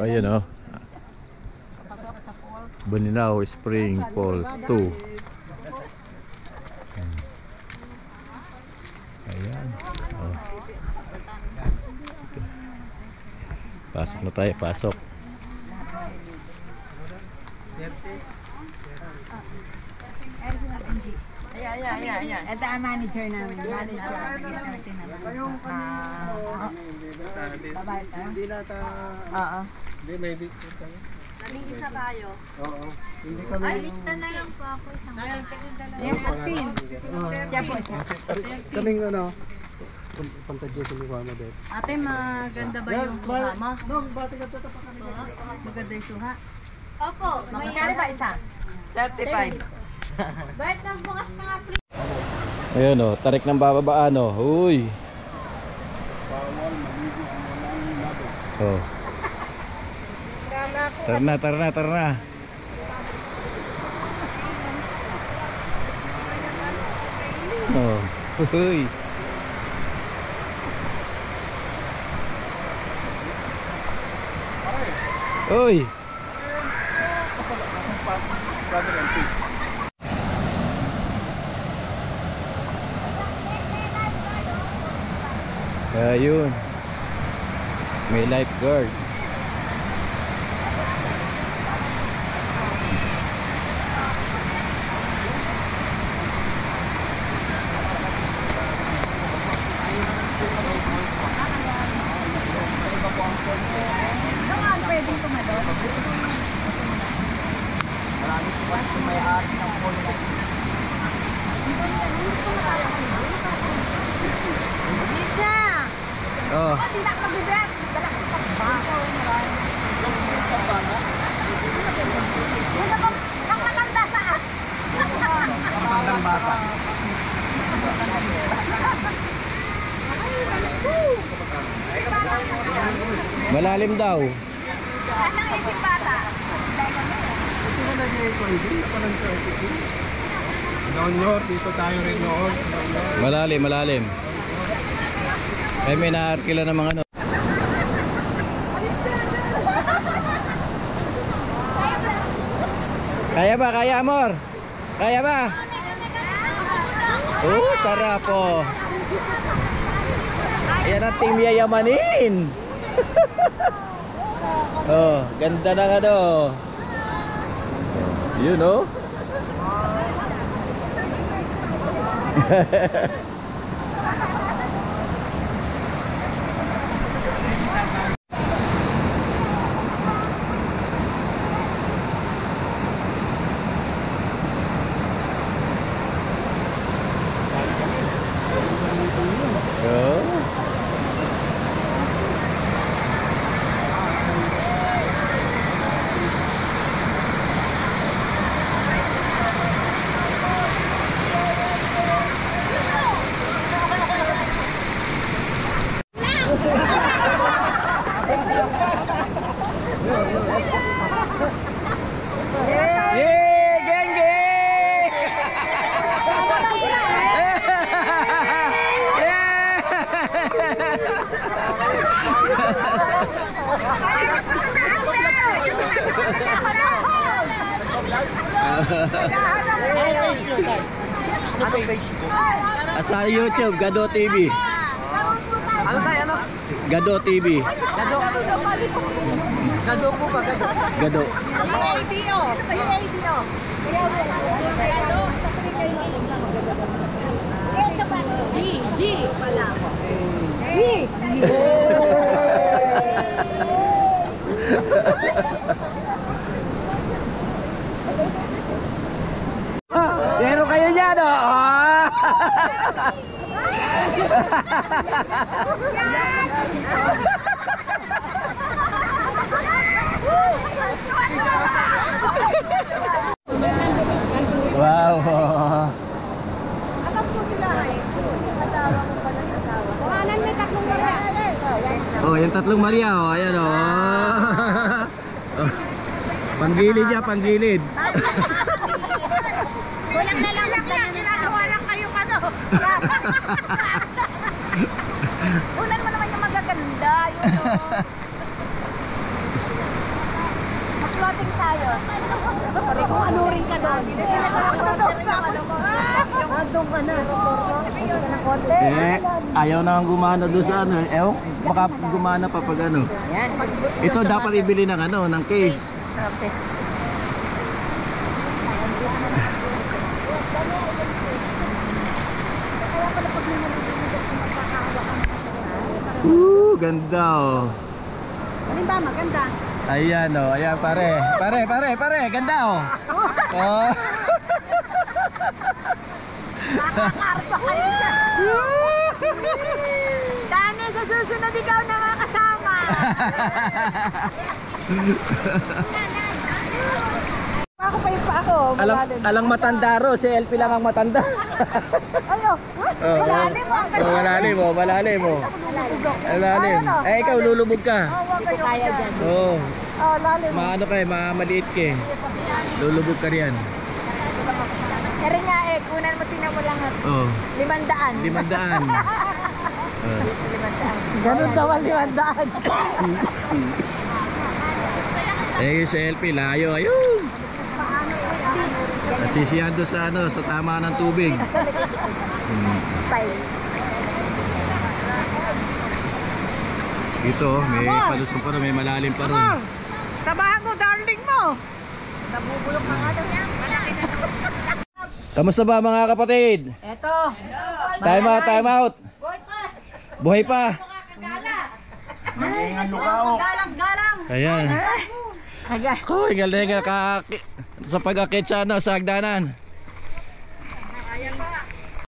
Ayan o. Bolinao Spring Falls 2. Ayan. Oh. Pasok na tayo, pasok. Ayan. Ito ang manager namin. Babae tayo? Hindi nata... Oo. Hindi, may big tayo. Naging isa tayo. Oo. Hindi kami... Ay, lista na lang po ako isang Yung 14. Siya po siya. Kaming ano... Pantadyo sa mukha mo, Beb. Ate, maganda ba yung suha mo? Nong, bati ka sa tapakan mo. Maganda yung suha? Opo. Magkano ba isa? 35. Bakit nagbukas pa nga pre? Ayan o, tarik ng bababaan o. Uy. Oh. Tara na. Oh. Uy. Uy. Ayun. May lifeguard. Saan pwedeng tumalon? Marami po kasi may ari ng pool na Isa! Oh. Hindi na kabibet. Dala ko sa bako. Ang maganda saan? Ang bata. Malalim daw. Anong isip bata? Ito na naging ko, hindi na pa ng Noon, dito tayo rin noon. Malalim. Ay may naarkila ng mga ano. Kaya amor? Kaya ba? Oh, sarap po. Ayan ang team yayamanin. Oh, ganda ng ano. Yun oh. Sa YouTube, Gado TV. Ano tayo, ano? Gado TV. Gado po ba? Gado. Pero kayo niya, no? Wow. Alam po sila ay. Asawa ko pala sa asawa. Kuhanan may tatlong Maria. Oh, yung tatlong Maria, oh. Ayan, oh. Panggilid niya, panggilid. Walang nalalak lang. Ginagawa lang kayong ano. Unan mo naman yung maganda. ganda. Yun o. Mag-floating tayo. Pare kung ano rin ka doon. Andong ka na. Ng konti. Ayaw na gumana doon sa ano. Ewan, baka gumana pa pag ano. Ito dapat ibili ng ano, ng case. Okay. Ganda oh. Alin ba? Maganda. Ayan oh, ayan pare. Pare, ganda oh. Oh. Nakakarpa kayo dyan. Dani, sa susunod ikaw na mga kasama. Ako pa yung pa ako. Alang matanda ro, si LP lang ang matanda. Ayo. Malalim mo. Malalim mo. Malalim. Eh ikaw lulubog ka. Kaya dyan. Oo. Oh, lalim. Maano ka maliit ka eh. Lulubog ka riyan. Kaya nga eh, kunan mo tingnan mo lang. Oo. 500. 500. Ganun daw ang 500. Eh si LP layo ayun. Nasisiyan doon sa ano, sa tama ng tubig. Style. Dito, may palusong pa rin, may malalim pa rin. Tabahan mo, darling mo. Nabubulok na nga daw yan. Kamusta ba mga kapatid? Eto. Time out. Buhay pa. Galang. Ayan. Aga. Koy, galing ka sa pag-akit sa ano, sa hagdanan.